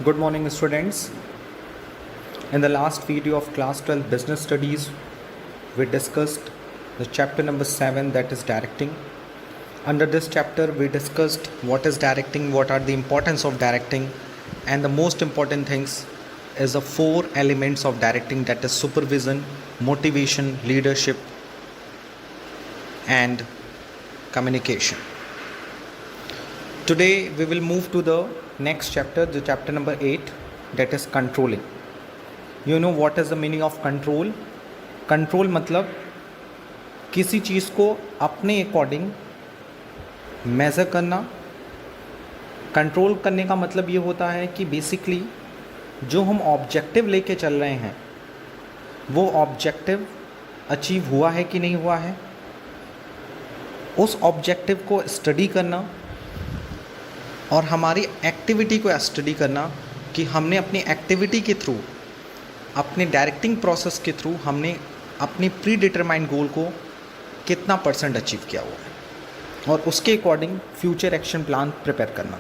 Good morning, students. In the last video of class 12 business studies, we discussed the chapter number 7, that is directing. Under this chapter, we discussed what is directing, what are the importance of directing, and the most important things is the 4 elements of directing, that is supervision, motivation, leadership, and communication. Today we will move to the next chapter, the chapter number 8, that is controlling. You know what is the meaning of control? Control मतलब किसी चीज़ को अपने according measure करना. Control करने का मतलब ये होता है कि बेसिकली जो हम ऑब्जेक्टिव लेके चल रहे हैं वो ऑब्जेक्टिव अचीव हुआ है कि नहीं हुआ है, उस ऑब्जेक्टिव को स्टडी करना और हमारी एक्टिविटी को स्टडी करना कि हमने अपनी एक्टिविटी के थ्रू, अपने डायरेक्टिंग प्रोसेस के थ्रू हमने अपनी प्री डिटरमाइंड गोल को कितना % अचीव किया हुआ है और उसके according future action plan prepare करना.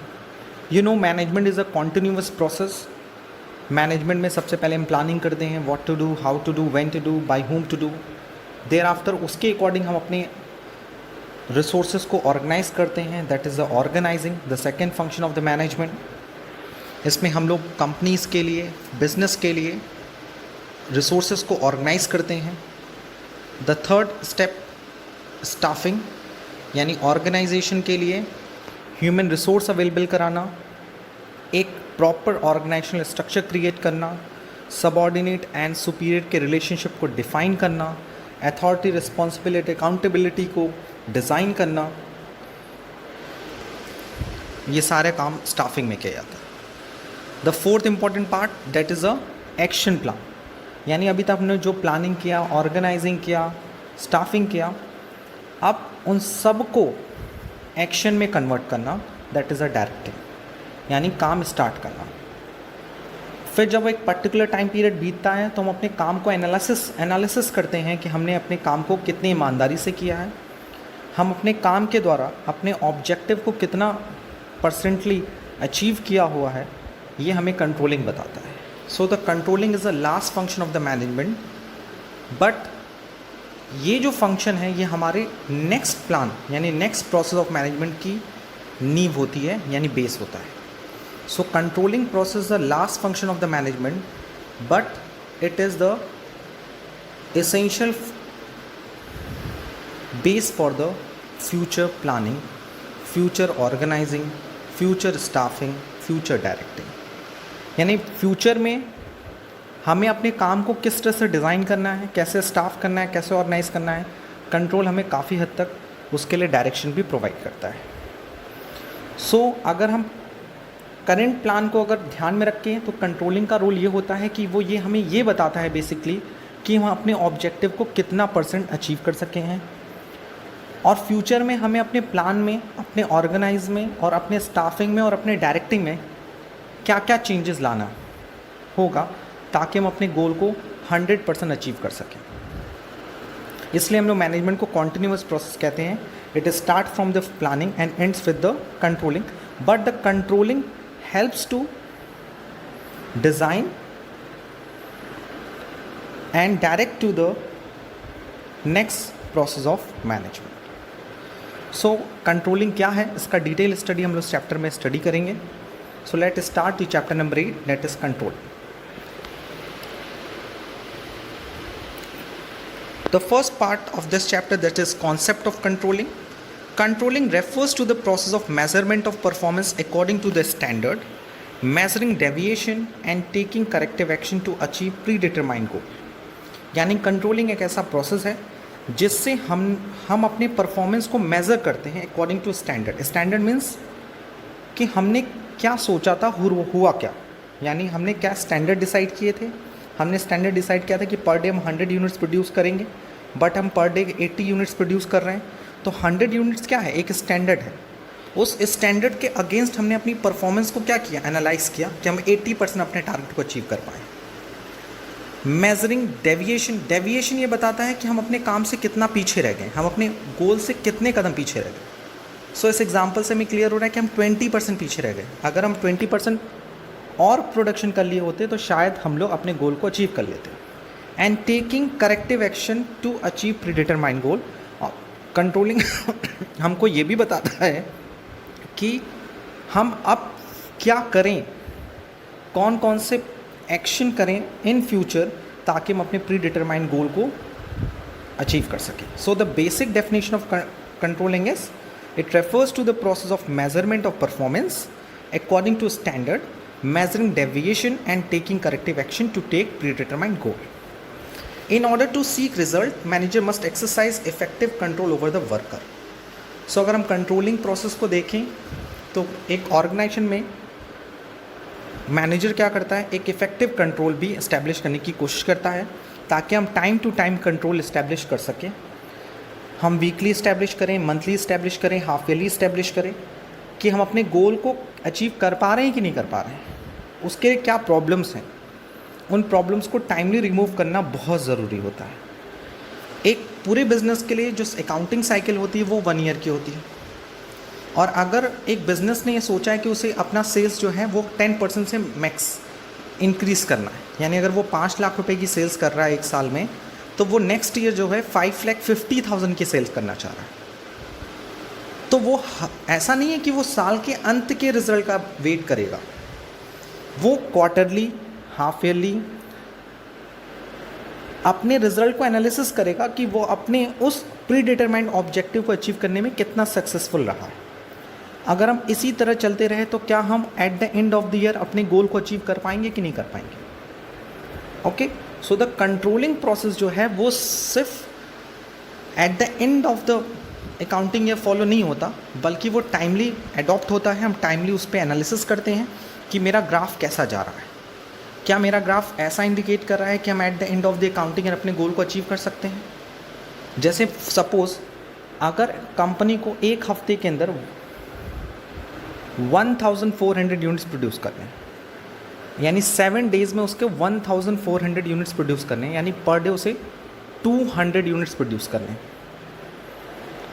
You know management is a continuous process. Management में सबसे पहले हम प्लानिंग करते हैं, what to do, how to do, when to do, by whom to do. Thereafter उसके अकॉर्डिंग हम अपने रिसोर्सेज को ऑर्गेनाइज करते हैं, that is the organising, the second function of the management. इसमें हम लोग कंपनीज़ के लिए, बिजनेस के लिए रिसोर्सेज को ऑर्गेनाइज करते हैं. द थर्ड स्टेप स्टाफिंग, यानी ऑर्गेनाइजेशन के लिए ह्यूमन रिसोर्स अवेलेबल कराना, एक प्रॉपर ऑर्गेनाइजेशनल स्ट्रक्चर क्रिएट करना, सबऑर्डिनेट एंड सुपीरियर के रिलेशनशिप को डिफ़ाइन करना, अथॉरिटी, रिस्पॉन्सिबिलिटी, अकाउंटेबिलिटी को डिज़ाइन करना. ये सारे काम स्टाफिंग में किया जाता है. The fourth important part that is a action plan, यानी अभी तक हमने जो प्लानिंग किया, ऑर्गेनाइजिंग किया, स्टाफिंग किया, अब उन सब को एक्शन में कन्वर्ट करना, दैट इज़ अ डायरेक्टिंग, यानी काम स्टार्ट करना. फिर जब एक पर्टिकुलर टाइम पीरियड बीतता है तो हम अपने काम को एनालिसिस करते हैं कि हमने अपने काम को कितनी ईमानदारी से किया है, हम अपने काम के द्वारा अपने ऑब्जेक्टिव को कितना % अचीव किया हुआ है, ये हमें कंट्रोलिंग बताता है. So the controlling is the last function of the management. But ये जो फंक्शन है ये हमारे नेक्स्ट प्लान यानी नेक्स्ट प्रोसेस ऑफ मैनेजमेंट की नींव होती है, यानी बेस होता है. So controlling process the last function of the management, but it is the essential base for the future planning, future organizing, future staffing, future directing. यानी future में हमें अपने काम को किस तरह से डिज़ाइन करना है, कैसे स्टाफ करना है, कैसे ऑर्गेनाइज करना है. कंट्रोल हमें काफ़ी हद तक उसके लिए डायरेक्शन भी प्रोवाइड करता है. सो अगर हम करेंट प्लान को अगर ध्यान में रखें तो कंट्रोलिंग का रोल ये होता है कि वो ये हमें ये बताता है बेसिकली कि हम अपने ऑब्जेक्टिव को कितना % अचीव कर सके हैं, और फ्यूचर में हमें अपने प्लान में, अपने ऑर्गेनाइज में और अपने स्टाफिंग में और अपने डायरेक्टिंग में क्या क्या चेंजेस लाना होगा ताकि हम अपने गोल को 100% अचीव कर सकें. इसलिए हम लोग मैनेजमेंट को कॉन्टिन्यूअस प्रोसेस कहते हैं. It start from the planning and ends with the controlling, but the controlling helps to design and direct to the next process of management. So controlling क्या है, इसका डिटेल स्टडी हम लोग chapter में study करेंगे. So let start the chapter number 8, that is control. The first part of this chapter that is concept of controlling. Controlling refers to the process of measurement of performance according to the standard, measuring deviation and taking corrective action to achieve predetermined goal. यानी controlling एक ऐसा process है जिससे हम अपने performance को measure करते हैं according to standard. Standard means कि हमने क्या सोचा था, हुआ क्या, यानी हमने क्या स्टैंडर्ड डिसाइड किए थे. हमने स्टैंडर्ड डिसाइड किया था कि पर डे हम 100 यूनिट्स प्रोड्यूस करेंगे, बट हम पर डे 80 यूनिट्स प्रोड्यूस कर रहे हैं. तो 100 यूनिट्स क्या है, एक स्टैंडर्ड है. उस स्टैंडर्ड के अगेंस्ट हमने अपनी परफॉर्मेंस को क्या किया, एनालाइज किया कि हम 80% अपने टारगेट को अचीव कर पाएँ. मेजरिंग डेविएशन ये बताता है कि हम अपने काम से कितना पीछे रह गए, हम अपने गोल से कितने कदम पीछे रह गए. सो इस एग्जांपल से हमें क्लियर हो रहा है कि हम 20% पीछे रह गए. अगर हम 20% और प्रोडक्शन कर लिए होते तो शायद हम लोग अपने गोल को अचीव कर लेते। And taking corrective action to achieve predetermined goal. Controlling हमको ये भी बताता है कि हम अब क्या करें, कौन कौन से एक्शन करें इन फ्यूचर ताकि हम अपने प्री डिटरमाइंड गोल को अचीव कर सकें। So the basic definition of controlling is it refers to the process of measurement of performance according to standard, measuring deviation and taking corrective action to take predetermined goal. In order to seek result, manager must exercise effective control over the worker. So अगर हम controlling process को देखें तो एक organisation में manager क्या करता है, एक इफ़ेक्टिव कंट्रोल भी इस्टेब्लिश करने की कोशिश करता है ताकि हम time to time control establish कर सकें। हम वीकली इस्टेब्लिश करें, मंथली इस्टेब्लिश करें, हाफ ईयरली इस्टेब्लिश करें कि हम अपने गोल को अचीव कर पा रहे हैं कि नहीं कर पा रहे हैं, उसके क्या प्रॉब्लम्स हैं, उन प्रॉब्लम्स को टाइमली रिमूव करना बहुत ज़रूरी होता है। एक पूरे बिज़नेस के लिए जो अकाउंटिंग साइकिल होती है वो 1 ईयर की होती है, और अगर एक बिज़नेस ने ये सोचा है कि उसे अपना सेल्स जो है वो 10% से मैक्स इंक्रीज़ करना है, यानी अगर वो 5 लाख रुपए की सेल्स कर रहा है एक साल में, तो वो नेक्स्ट ईयर जो है 5,50,000 की सेल्स करना चाह रहा है। तो वो ऐसा नहीं है कि वो साल के अंत के रिजल्ट का वेट करेगा, वो क्वार्टरली, हाफ ईयरली अपने रिजल्ट को एनालिसिस करेगा कि वो अपने उस प्री डिटरमाइंड ऑब्जेक्टिव को अचीव करने में कितना सक्सेसफुल रहा है। अगर हम इसी तरह चलते रहे तो क्या हम at the end of the year अपने गोल को अचीव कर पाएंगे कि नहीं कर पाएंगे। Okay, so the controlling process जो है वो सिर्फ eight the end of the accounting year follow नहीं होता, बल्कि वो टाइमली अडॉप्ट होता है। हम टाइमली उस पर एनालिसिस करते हैं कि मेरा ग्राफ कैसा जा रहा है, क्या मेरा ग्राफ ऐसा इंडिकेट कर रहा है कि हम at the end of the accounting year अपने गोल को अचीव कर सकते हैं। जैसे सपोज़ अगर कंपनी को एक हफ्ते के अंदर 1400 यूनिट्स प्रोड्यूस करने हैं, यानी 7 डेज़ में उसके 1400 यूनिट्स प्रोड्यूस करने हैं, यानी पर डे उसे 200 यूनिट्स प्रोड्यूस करने हैं।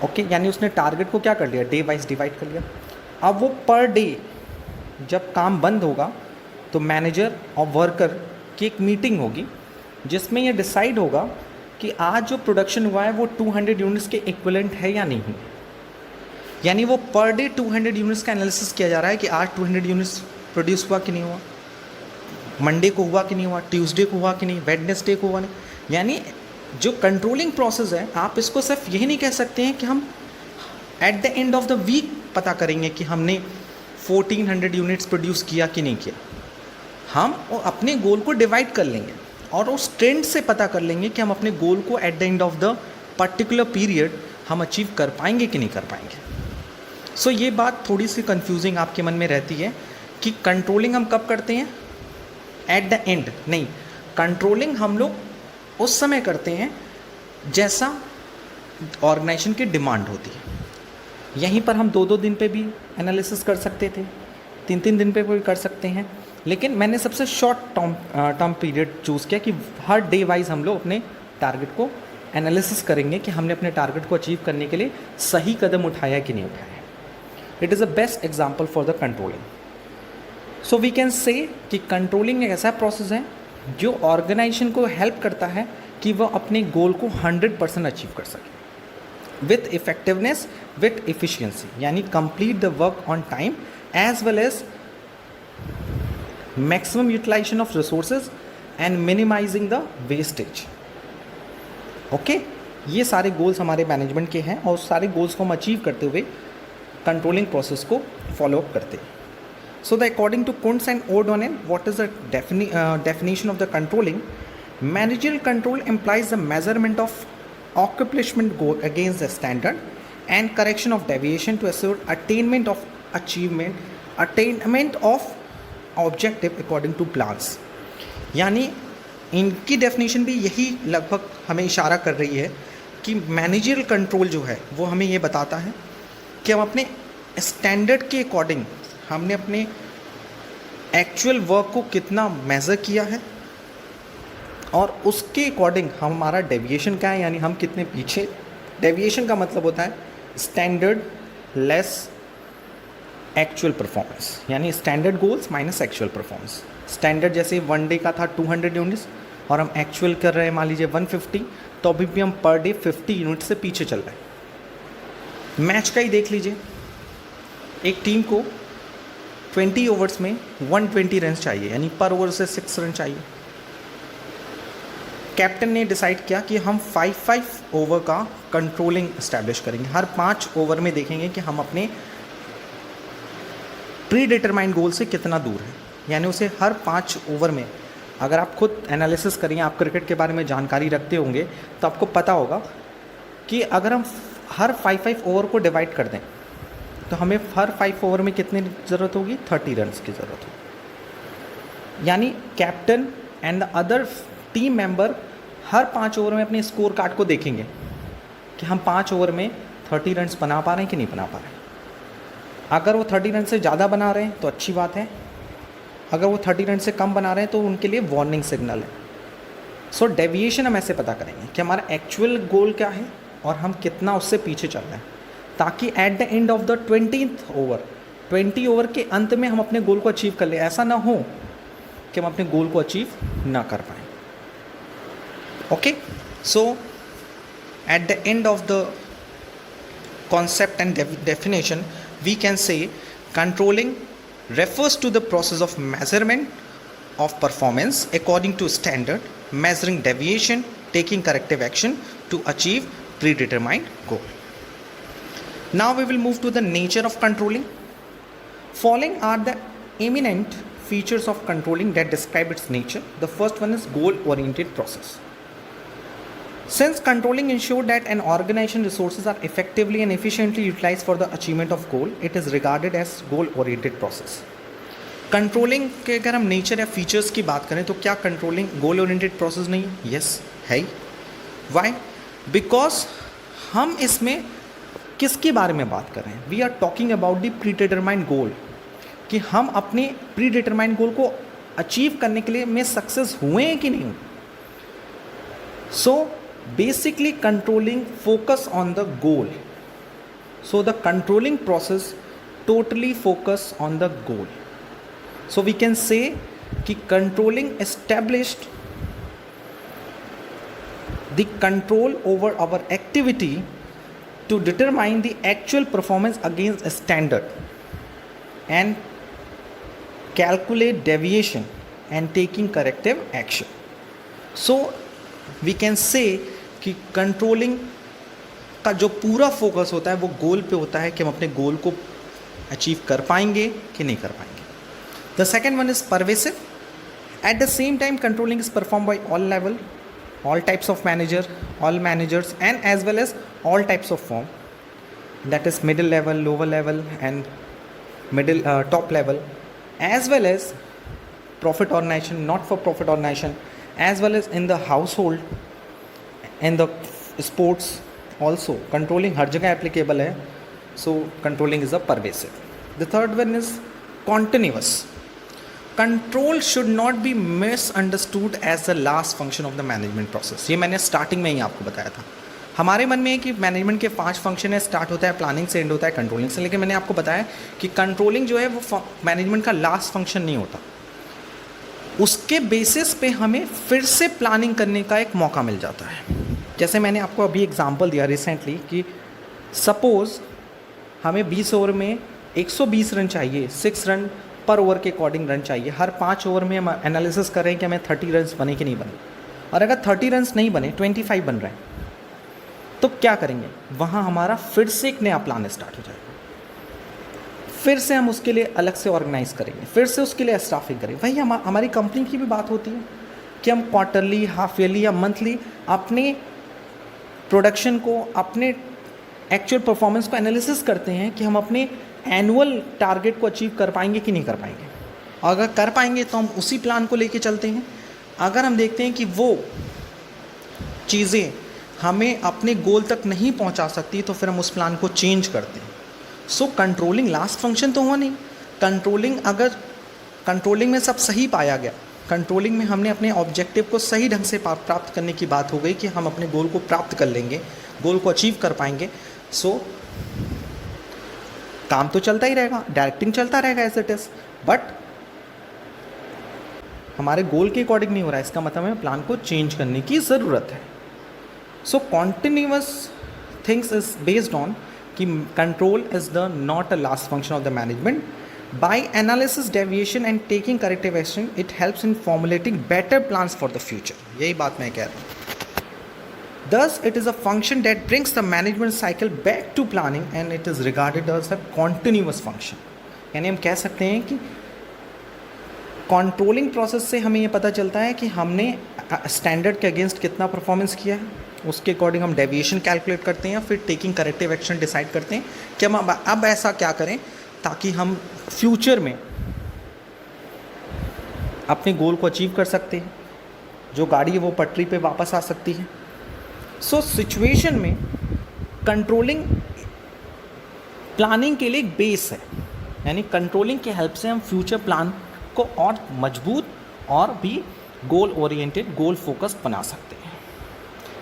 ओके, यानी उसने टारगेट को क्या कर लिया, डे वाइज डिवाइड कर लिया। अब वो पर डे जब काम बंद होगा तो मैनेजर और वर्कर की एक मीटिंग होगी जिसमें ये डिसाइड होगा कि आज जो प्रोडक्शन हुआ है वो 200 यूनिट्स के इक्विवेलेंट है या नहीं। यानी वो पर डे 200 यूनिट्स का एनालिसिस किया जा रहा है कि आज 200 यूनिट्स प्रोड्यूस हुआ कि नहीं हुआ, मंडे को हुआ कि नहीं हुआ, ट्यूसडे को हुआ कि नहीं, वेडनेसडे को हुआ नहीं। यानी जो कंट्रोलिंग प्रोसेस है, आप इसको सिर्फ यही नहीं कह सकते हैं कि हम at the end of the week पता करेंगे कि हमने 1400 यूनिट्स प्रोड्यूस किया कि नहीं किया। हम अपने गोल को डिवाइड कर लेंगे और उस ट्रेंड से पता कर लेंगे कि हम अपने गोल को eight the end of the particular period हम अचीव कर पाएंगे कि नहीं कर पाएंगे। सो ये बात थोड़ी सी कंफ्यूजिंग आपके मन में रहती है कि कंट्रोलिंग हम कब करते हैं, एट द एंड नहीं। कंट्रोलिंग हम लोग उस समय करते हैं जैसा ऑर्गेनाइजेशन की डिमांड होती है। यहीं पर हम 2-2 दिन पे भी एनालिसिस कर सकते थे, 3-3 दिन पे भी कर सकते हैं, लेकिन मैंने सबसे शॉर्ट टर्म पीरियड चूज़ किया कि हर डे वाइज हम लोग अपने टारगेट को एनालिसिस करेंगे कि हमने अपने टारगेट को अचीव करने के लिए सही कदम उठाया कि नहीं उठाया। It is a best example for the controlling. So we can say कि कंट्रोलिंग एक ऐसा प्रोसेस है जो ऑर्गेनाइजेशन को हेल्प करता है कि वह अपने गोल को 100% अचीव कर सके विथ इफेक्टिवनेस, विथ एफिशिएंसी, यानी complete the work on time as well as maximum utilisation of resources and minimising the wastage. Okay, ये सारे गोल्स हमारे मैनेजमेंट के हैं और सारे गोल्स को हम अचीव करते हुए कंट्रोलिंग प्रोसेस को फॉलो अप करते हैं। So the according to Kuntz and O'Donnell, what is the definition of the controlling? Managerial control implies the measurement of accomplishment goal against the standard and correction of deviation to assure attainment of objective according to plans. यानी इनकी definition भी यही लगभग हमें इशारा कर रही है कि मैनेजरियल कंट्रोल जो है वो हमें ये बताता है कि हम अपने स्टैंडर्ड के अकॉर्डिंग हमने अपने एक्चुअल वर्क को कितना मेज़र किया है और उसके अकॉर्डिंग हमारा डेविएशन क्या है, यानी हम कितने पीछे। डेविएशन का मतलब होता है स्टैंडर्ड लेस एक्चुअल परफॉर्मेंस, यानी standard goals minus actual performance. Standard जैसे 1 डे का था 200 यूनिट्स और हम एक्चुअल कर रहे हैं मान लीजिए 150, तो अभी भी हम पर डे 50 यूनिट से पीछे चल रहे हैं। मैच का ही देख लीजिए, एक टीम को 20 ओवर्स में 120 रन चाहिए, यानी पर ओवर से 6 रन चाहिए। कैप्टन ने डिसाइड किया कि हम 5-5 ओवर का कंट्रोलिंग इस्टेब्लिश करेंगे। हर 5 ओवर में देखेंगे कि हम अपने प्री डिटरमाइंड गोल से कितना दूर है, यानी उसे हर 5 ओवर में, अगर आप खुद एनालिसिस करेंगे, आप क्रिकेट के बारे में जानकारी रखते होंगे तो आपको पता होगा कि अगर हम हर 5-5 ओवर को डिवाइड कर दें तो हमें हर 5 ओवर में कितनी ज़रूरत होगी, 30 रन की ज़रूरत होगी। यानी captain and the other team member her 5 over में अपने स्कोर कार्ड को देखेंगे कि हम 5 ओवर में 30 रन बना पा रहे हैं कि नहीं बना पा रहे हैं। अगर वो 30 रन से ज़्यादा बना रहे हैं तो अच्छी बात है, अगर वो 30 रन से कम बना रहे हैं तो उनके लिए वार्निंग सिग्नल है। सो डेविएशन हम ऐसे पता करेंगे कि हमारा एक्चुअल गोल क्या है और हम कितना उससे पीछे चल रहे हैं, ताकि eight the end of the 20th over, 20 over के अंत में हम अपने गोल को अचीव कर लें। ऐसा ना हो कि हम अपने गोल को अचीव ना कर पाएँ। Okay, so eight the end of the concept and definition, we can say controlling refers to the process of measurement of performance according to standard, measuring deviation, taking corrective action to achieve predetermined goal. Now we will move to the nature of controlling. Following are the eminent features of controlling that describe its nature. The first one is goal oriented process. Since controlling ensures that an organization resources are effectively and efficiently utilized for the achievement of goal, it is regarded as goal-oriented process. Controlling के अगर हम nature या features की बात करें तो क्या controlling गोल oriented process नहीं है? यस है ही। वाई? बिकॉज हम इसमें किसके बारे में बात कर रहे हैं? We are talking about the predetermined goal, कि हम अपने प्री डिटरमाइंड गोल को अचीव करने के लिए में सक्सेस हुए हैं कि नहीं हुए। सो basically controlling focus on the goal, so the controlling process totally focus on the goal. So we can say कि controlling established the control over our activity to determine the actual performance against a standard and calculate deviation and taking corrective action. So we can say कि controlling का जो पूरा focus होता है वो गोल पे होता है कि हम अपने गोल को अचीव कर पाएंगे कि नहीं कर पाएंगे। The second one is pervasive. At the same time controlling is perform by all level, all types of manager, all managers and as well as all types of form, that is middle level, lower level and middle top level, as well as profit organisation, not for profit organisation, as well as in the household and the sports also. Controlling हर जगह applicable है, so controlling is a pervasive. The third one is continuous. Control should not be misunderstood as the last function of the management process. ये मैंने starting में ही आपको बताया था। हमारे मन में है कि मैनेजमेंट के 5 फंक्शन है, स्टार्ट होता है प्लानिंग से, एंड होता है कंट्रोलिंग से, लेकिन मैंने आपको बताया कि कंट्रोलिंग जो है वो मैनेजमेंट का लास्ट फंक्शन नहीं होता। उसके बेसिस पे हमें फिर से प्लानिंग करने का एक मौका मिल जाता है। जैसे मैंने आपको अभी एग्जांपल दिया रिसेंटली कि सपोज़ हमें 20 ओवर में 120 रन चाहिए, 6 रन पर ओवर के अकॉर्डिंग रन चाहिए। हर 5 ओवर में हम एनालिसिस कर रहे हैं कि हमें 30 रन बने कि नहीं बने, और अगर 30 रन नहीं बने, 25 बन रहे हैं, तो क्या करेंगे? वहाँ हमारा फिर से एक नया प्लान स्टार्ट हो जाएगा। फिर से हम उसके लिए अलग से ऑर्गेनाइज करेंगे, फिर से उसके लिए स्टाफिंग करेंगे। वही हमारी कंपनी की भी बात होती है कि हम क्वार्टरली, हाफ ईयरली या मंथली अपने प्रोडक्शन को, अपने एक्चुअल परफॉर्मेंस को एनालिसिस करते हैं कि हम अपने एनुअल टारगेट को अचीव कर पाएंगे कि नहीं कर पाएंगे। अगर कर पाएंगे तो हम उसी प्लान को लेके चलते हैं। अगर हम देखते हैं कि वो चीज़ें हमें अपने गोल तक नहीं पहुंचा सकती तो फिर हम उस प्लान को चेंज करते हैं। सो कंट्रोलिंग लास्ट फंक्शन तो हुआ नहीं। कंट्रोलिंग, अगर कंट्रोलिंग में सब सही पाया गया, कंट्रोलिंग में हमने अपने ऑब्जेक्टिव को सही ढंग से प्राप्त करने की बात हो गई कि हम अपने गोल को प्राप्त कर लेंगे, गोल को अचीव कर पाएंगे, सो काम तो चलता ही रहेगा, डायरेक्टिंग चलता रहेगा एज इट इज़, बट हमारे गोल के अकॉर्डिंग नहीं हो रहा है, इसका मतलब हमें प्लान को चेंज करने की ज़रूरत है. So continuous things is based on कि control is the not a last function of the management. By analysis, deviation and taking corrective action, it helps in formulating better plans for the future. यही बात मैं कह रहा हूँ. Thus, it is a function that brings the management cycle back to planning and it is regarded as a continuous function. यानी हम कह सकते हैं कि कंट्रोलिंग प्रोसेस से हमें ये पता चलता है कि हमने स्टैंडर्ड के अगेंस्ट कितना परफॉर्मेंस किया है, उसके अकॉर्डिंग हम डेविएशन कैलकुलेट करते हैं, फिर टेकिंग करेक्टिव एक्शन डिसाइड करते हैं कि हम अब ऐसा क्या करें ताकि हम फ्यूचर में अपने गोल को अचीव कर सकते हैं, जो गाड़ी है वो पटरी पे वापस आ सकती है. सो सिचुएशन में कंट्रोलिंग प्लानिंग के लिए एक बेस है, यानी कंट्रोलिंग के हेल्प से हम फ्यूचर प्लान को और मजबूत और भी गोल ओरिएंटेड, गोल फोकस्ड बना सकते हैं.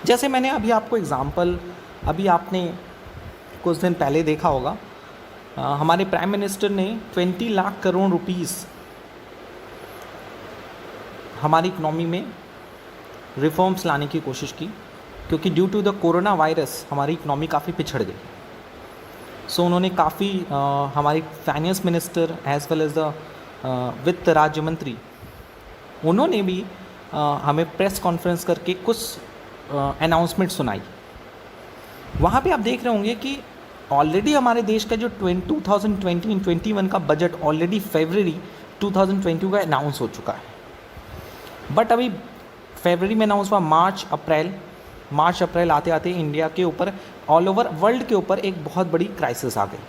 जैसे मैंने अभी आपको एग्जांपल, अभी आपने कुछ दिन पहले देखा होगा, हमारे प्राइम मिनिस्टर ने 20 लाख करोड़ रुपीस हमारी इकनॉमी में रिफॉर्म्स लाने की कोशिश की, क्योंकि due to the corona virus हमारी इकनॉमी काफ़ी पिछड़ गई. सो उन्होंने काफ़ी हमारी finance minister as well as the वित्त राज्य मंत्री, उन्होंने भी हमें प्रेस कॉन्फ्रेंस करके कुछ अनाउंसमेंट सुनाई. वहाँ पे आप देख रहे होंगे कि ऑलरेडी हमारे देश का जो 2020-21 का बजट ऑलरेडी फरवरी 2020 का अनाउंस हो चुका है. बट अभी फरवरी में अनाउंस हुआ, मार्च अप्रैल आते आते इंडिया के ऊपर, ऑल ओवर वर्ल्ड के ऊपर एक बहुत बड़ी क्राइसिस आ गई.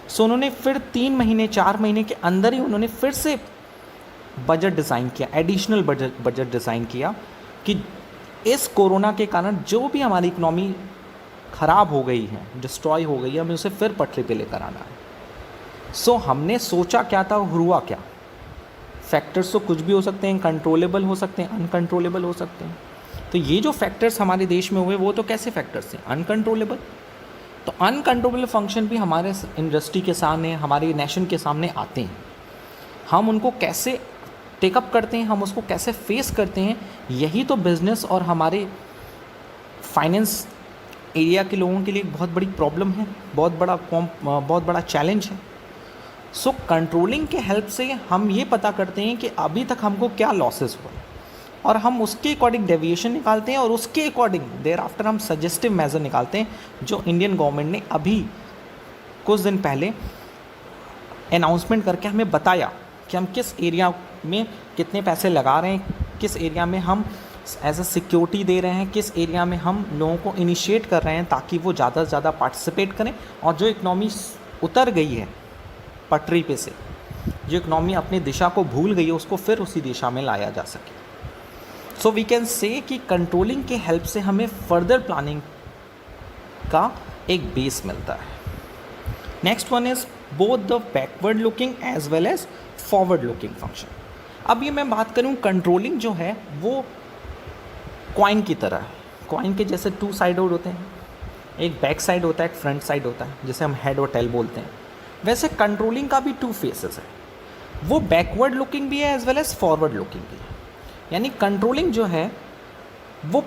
सो उन्होंने फिर 3 महीने 4 महीने के अंदर ही उन्होंने फिर से बजट डिज़ाइन किया, एडिशनल बजट डिज़ाइन किया कि इस कोरोना के कारण जो भी हमारी इकनॉमी ख़राब हो गई है, डिस्ट्रॉय हो गई है, हमें उसे फिर पटरी पे लेकर आना है. सो हमने सोचा क्या था, हुआ क्या. फैक्टर्स तो कुछ भी हो सकते हैं, कंट्रोलेबल हो सकते हैं, अनकंट्रोलेबल हो सकते हैं. तो ये जो फैक्टर्स हमारे देश में हुए वो तो कैसे फैक्टर्स हैं, अनकंट्रोलेबल. तो अनकंट्रोलेबल फंक्शन भी हमारे इंडस्ट्री के सामने, हमारे नेशन के सामने आते हैं. हम उनको कैसे टेकअप करते हैं, हम उसको कैसे फेस करते हैं, यही तो बिजनेस और हमारे फाइनेंस एरिया के लोगों के लिए एक बहुत बड़ी प्रॉब्लम है, बहुत बड़ा चैलेंज है. सो कंट्रोलिंग के हेल्प से हम ये पता करते हैं कि अभी तक हमको क्या लॉसेस हुए और हम उसके अकॉर्डिंग डेविएशन निकालते हैं और उसके अकॉर्डिंग देयर आफ्टर हम सजेस्टिव मेजर निकालते हैं, जो इंडियन गवर्नमेंट ने अभी कुछ दिन पहले अनाउंसमेंट करके हमें बताया कि हम किस एरिया में कितने पैसे लगा रहे हैं, किस एरिया में हम एज अ सिक्योरिटी दे रहे हैं, किस एरिया में हम लोगों को इनिशिएट कर रहे हैं ताकि वो ज़्यादा से ज़्यादा पार्टिसिपेट करें, और जो इकनॉमी उतर गई है पटरी पे से, जो इकनॉमी अपनी दिशा को भूल गई है, उसको फिर उसी दिशा में लाया जा सके. सो वी कैन से कि कंट्रोलिंग के हेल्प से हमें फर्दर प्लानिंग का एक बेस मिलता है. Next one is both the backward looking as well as forward looking function. अब ये मैं बात करूँ, कंट्रोलिंग जो है वो कॉइन की तरह है. कॉइन के जैसे 2 साइड होते हैं, एक बैक साइड होता है, एक फ्रंट साइड होता है, जैसे हम हेड और टेल बोलते हैं. वैसे कंट्रोलिंग का भी 2 फेसेस है, वो बैकवर्ड लुकिंग भी है as well as forward looking भी है. यानी कंट्रोलिंग जो है वो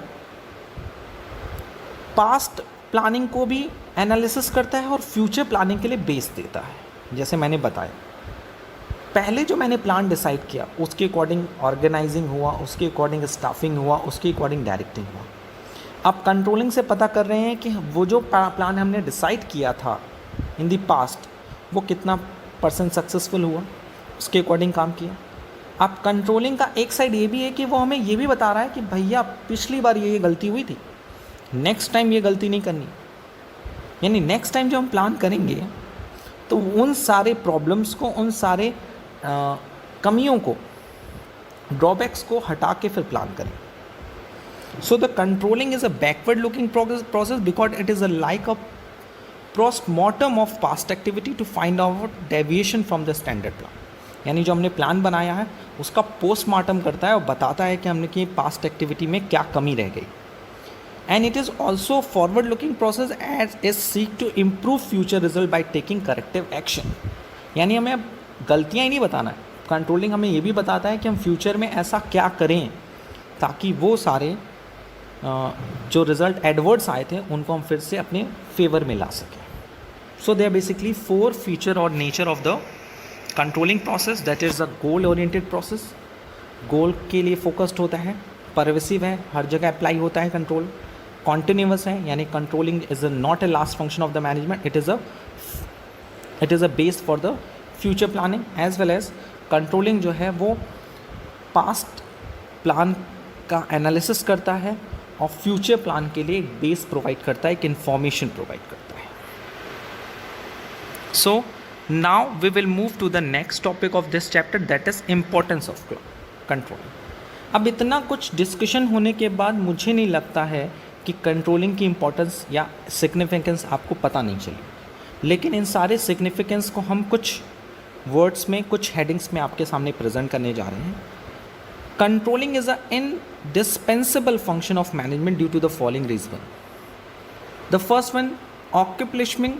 पास्ट प्लानिंग को भी एनालिसिस करता है और फ्यूचर प्लानिंग के लिए बेस देता है. जैसे मैंने बताया, पहले जो मैंने प्लान डिसाइड किया उसके अकॉर्डिंग ऑर्गेनाइजिंग हुआ, उसके अकॉर्डिंग स्टाफिंग हुआ, उसके अकॉर्डिंग डायरेक्टिंग हुआ. अब कंट्रोलिंग से पता कर रहे हैं कि वो जो प्लान हमने डिसाइड किया था इन दी पास्ट, वो कितना % सक्सेसफुल हुआ, उसके अकॉर्डिंग काम किया. अब कंट्रोलिंग का एक साइड ये भी है कि वो हमें ये भी बता रहा है कि भैया पिछली बार ये गलती हुई थी, नेक्स्ट टाइम ये गलती नहीं करनी. यानी नेक्स्ट टाइम जो हम प्लान करेंगे तो उन सारे प्रॉब्लम्स को, उन सारे कमियों को, ड्रॉबैक्स को हटा के फिर प्लान करें. So the controlling is a backward looking process because it is a like a postmortem of past activity to find out deviation from the standard plan. यानी जो हमने प्लान बनाया है उसका पोस्टमार्टम करता है और बताता है कि हमने कि पास्ट एक्टिविटी में क्या कमी रह गई. and it is also forward looking process as it seek to improve future result by taking corrective action. यानी हमें अब गलतियाँ ही नहीं बताना है, कंट्रोलिंग हमें ये भी बताता है कि हम फ्यूचर में ऐसा क्या करें ताकि वो सारे जो रिज़ल्ट एडवर्ड्स आए थे उनको हम फिर से अपने फेवर में ला सकें. So they are basically 4 feature और nature of the controlling process. That is a goal oriented process, goal के लिए फोकस्ड होता है, परवेसिव है, हर जगह अप्लाई होता है कंट्रोल, कॉन्टिन्यूस है, यानी controlling is not a last function of the management, it is a base for the future planning. As well as controlling जो है वो पास्ट प्लान का एनालिसिस करता है और फ्यूचर प्लान के लिए एक बेस प्रोवाइड करता है, एक इन्फॉर्मेशन प्रोवाइड करता है. So now we will move to the next topic of this chapter, that is importance of controlling. अब इतना कुछ डिस्कशन होने के बाद मुझे नहीं लगता है कि कंट्रोलिंग की इम्पोर्टेंस या सिग्निफिकेंस आपको पता नहीं चली, लेकिन इन सारे सिग्निफिकेंस को हम कुछ वर्ड्स में, कुछ हेडिंग्स में आपके सामने प्रेजेंट करने जा रहे हैं. Controlling is a indispensable function of management due to the following reason. The first one, accomplishing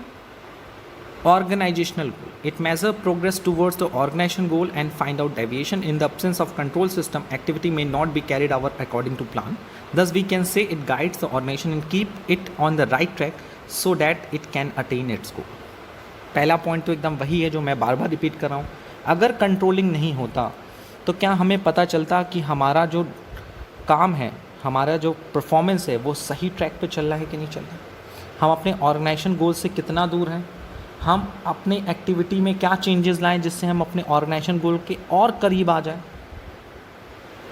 organizational goal. It measures progress towards the organization goal and find out deviation. In the absence of control system, activity may not be carried out according to plan. Thus, we can say it guides the organization and keep it on the right track so that it can attain its goal. पहला point तो एकदम वही है जो मैं बार बार repeat कर रहा हूँ. अगर कंट्रोलिंग नहीं होता तो क्या हमें पता चलता कि हमारा जो काम है, हमारा जो परफॉर्मेंस है वो सही ट्रैक पे चल रहा है कि नहीं चल रहा है, हम अपने ऑर्गेनाइजेशन गोल से कितना दूर हैं, हम अपने एक्टिविटी में क्या चेंजेस लाएं जिससे हम अपने ऑर्गेनाइजेशन गोल के और करीब आ जाएं.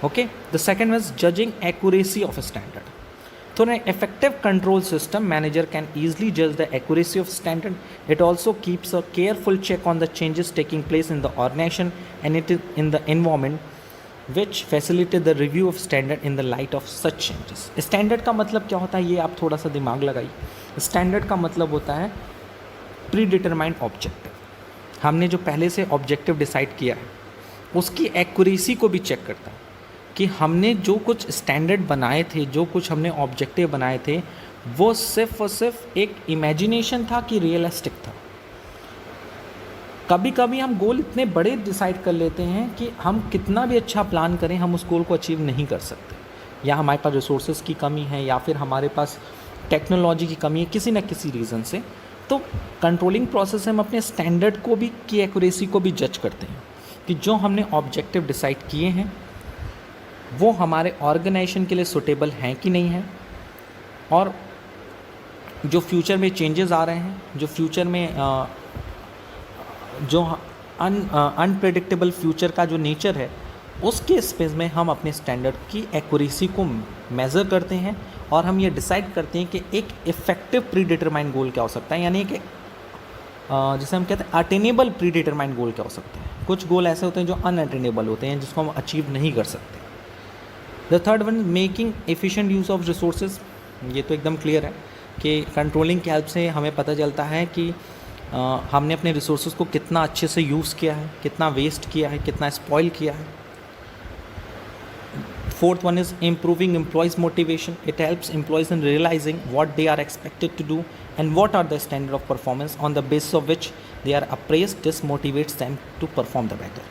Okay, the second was judging accuracy of standard. तो in an effective control system, manager can easily judge the accuracy of standard. It also keeps a careful check on the changes taking place in the organization and it is in the environment, which facilitate the review of standard in the light of such changes. Standard का मतलब क्या होता है, ये आप थोड़ा सा दिमाग लगाइए. Standard का मतलब होता है प्रीडिटरमाइंड ऑब्जेक्टिव. हमने जो पहले से ऑब्जेक्टिव डिसाइड किया है उसकी एक्यूरेसी को भी चेक करता है कि हमने जो कुछ स्टैंडर्ड बनाए थे, जो कुछ हमने ऑब्जेक्टिव बनाए थे, वो सिर्फ और सिर्फ एक इमेजिनेशन था कि रियलिस्टिक था. कभी कभी हम गोल इतने बड़े डिसाइड कर लेते हैं कि हम कितना भी अच्छा प्लान करें हम उस गोल को अचीव नहीं कर सकते, या हमारे पास रिसोर्सेज की कमी है या फिर हमारे पास टेक्नोलॉजी की कमी है, किसी न किसी रीज़न से. तो कंट्रोलिंग प्रोसेस से हम अपने स्टैंडर्ड को भी, की एक्यूरेसी को भी जज करते हैं कि जो हमने ऑब्जेक्टिव डिसाइड किए हैं वो हमारे ऑर्गेनाइजेशन के लिए सूटेबल हैं कि नहीं है, और जो फ्यूचर में चेंजेस आ रहे हैं, जो फ्यूचर में जो अनप्रेडिक्टेबल फ्यूचर का जो नेचर है उसके स्पेस में हम अपने स्टैंडर्ड की एक्यूरेसी को मेज़र करते हैं और हम ये डिसाइड करते हैं कि एक इफ़ेक्टिव प्री डिटरमाइंड गोल क्या हो सकता है, यानी कि जिसे हम कहते हैं अटेनेबल प्री डिटरमाइंड गोल क्या हो सकता है. कुछ गोल ऐसे होते हैं जो अनअटेनेबल होते हैं, जिसको हम अचीव नहीं कर सकते. The third one, making efficient use of resources. ये तो एकदम क्लियर है कि कंट्रोलिंग की हेल्प से हमें पता चलता है कि हमने अपने रिसोर्सेज को कितना अच्छे से यूज़ किया है, कितना वेस्ट किया है, कितना स्पॉइल किया है. Fourth one is improving employees motivation. It helps employees in realising what they are expected to do and what are the standard of performance on the basis of which they are appraised. This motivates them to perform the better.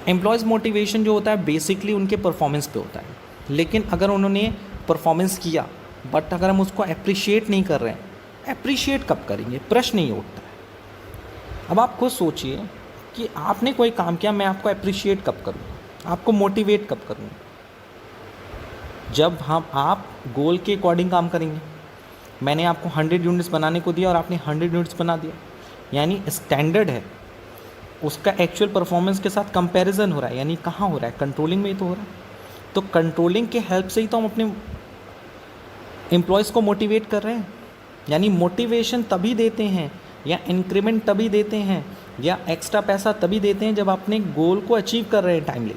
Employees motivation जो होता है basically उनके performance पे होता है, लेकिन अगर उन्होंने परफॉर्मेंस किया बट अगर हम उसको अप्रिशिएट नहीं कर रहे हैं, अप्रिशिएट कब करेंगे, प्रश्न नहीं उठता है. अब आप खुद सोचिए कि आपने कोई काम किया, मैं आपको अप्रिशिएट कब करूँगा, आपको मोटिवेट कब करूँगा, जब आप गोल के अकॉर्डिंग काम करेंगे. मैंने आपको 100 यूनिट्स बनाने को दिया और आपने 100 यूनिट्स बना दिया, यानी स्टैंडर्ड है, उसका एक्चुअल परफॉर्मेंस के साथ कंपैरिजन हो रहा है, यानी कहाँ हो रहा है, कंट्रोलिंग में ही तो हो रहा है. तो कंट्रोलिंग के हेल्प से ही तो हम अपने एम्प्लॉयज़ को मोटिवेट कर रहे हैं. यानी मोटिवेशन तभी देते हैं या इंक्रीमेंट तभी देते हैं या एक्स्ट्रा पैसा तभी देते हैं जब अपने गोल को अचीव कर रहे हैं टाइमली.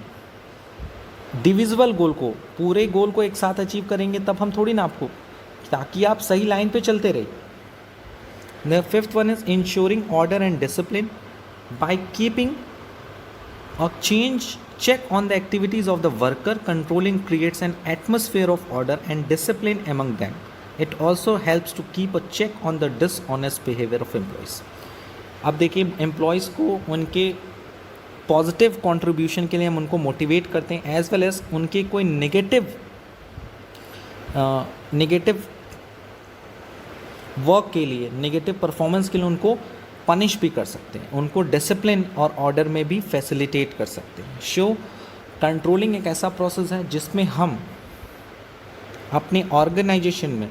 डिविजिबल गोल को, पूरे गोल को एक साथ अचीव करेंगे तब हम थोड़ी ना आपको, ताकि आप सही लाइन पे चलते रहिए. The fifth one is ensuring order and discipline. By keeping a change check on the activities of the worker. Controlling creates an atmosphere of order and discipline among them. It also helps to keep a check on the dishonest behavior of employees. अब देखिए employees को उनके positive contribution के लिए हम उनको motivate करते हैं, एज वेल एज उनके कोई नेगेटिव वर्क के लिए, नेगेटिव परफॉर्मेंस के लिए उनको पनिश भी कर सकते हैं, उनको डिसिप्लिन और ऑर्डर में भी फैसिलिटेट कर सकते हैं. कंट्रोलिंग एक ऐसा प्रोसेस है जिसमें हम अपने ऑर्गेनाइजेशन में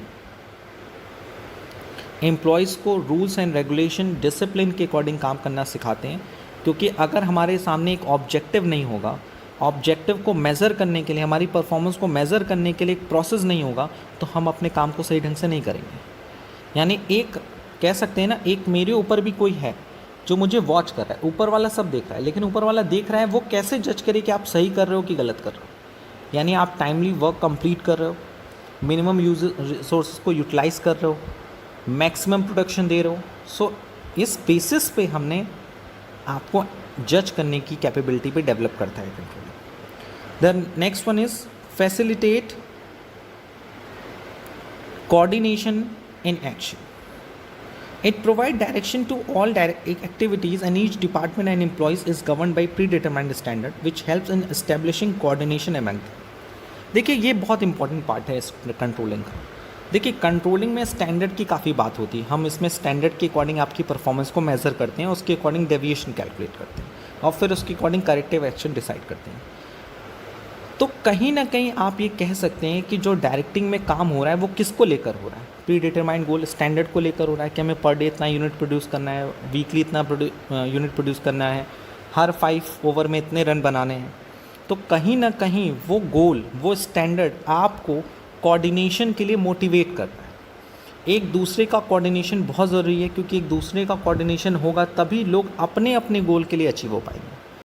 एम्प्लॉयज़ को रूल्स एंड रेगुलेशन, डिसिप्लिन के अकॉर्डिंग काम करना सिखाते हैं. क्योंकि अगर हमारे सामने एक ऑब्जेक्टिव नहीं होगा, ऑब्जेक्टिव को मेज़र करने के लिए, हमारी परफॉर्मेंस को मेज़र करने के लिए एक प्रोसेस नहीं होगा, तो हम अपने काम को सही ढंग से नहीं करेंगे. यानी एक कह सकते हैं ना, एक मेरे ऊपर भी कोई है जो मुझे वॉच कर रहा है, ऊपर वाला सब देख रहा है, लेकिन ऊपर वाला देख रहा है वो कैसे जज करे कि आप सही कर रहे हो कि गलत कर रहे हो. यानी आप टाइमली वर्क कंप्लीट कर रहे हो, मिनिमम यूज रिसोर्स को यूटिलाइज कर रहे हो, मैक्सिमम प्रोडक्शन दे रहे हो. सो इस बेसिस पे हमने आपको जज करने की कैपेबिलिटी पे डेवलप करता है control. The next one is facilitate coordination in action. It provides direction to all activities, and each department and employees is governed by predetermined standard which helps in establishing coordination among them. देखिए ये बहुत important part है इस controlling का. देखिए controlling में standard की काफ़ी बात होती है. हम इसमें स्टैंडर्ड के अकॉर्डिंग आपकी परफॉर्मेंस को मेज़र करते हैं, उसके अकॉर्डिंग डेविएशन कैलकुलेट करते हैं और फिर उसके अकॉर्डिंग करेक्टिव एक्शन डिसाइड करते हैं. तो कहीं ना कहीं आप ये कह सकते हैं कि जो डायरेक्टिंग में काम हो रहा है वो किसको लेकर हो रहा है. प्री डिटरमाइंड गोल स्टैंडर्ड को लेकर हो रहा है कि हमें पर डे इतना यूनिट प्रोड्यूस करना है, वीकली इतना यूनिट प्रोड्यूस करना है, हर 5 ओवर में इतने रन बनाने हैं. तो कहीं ना कहीं वो गोल, वो स्टैंडर्ड आपको कोऑर्डिनेशन के लिए मोटिवेट कर रहा है. एक दूसरे का कोऑर्डिनेशन बहुत ज़रूरी है, क्योंकि एक दूसरे का कोऑर्डिनेशन होगा तभी लोग अपने अपने गोल के लिए अचीव हो पाएंगे.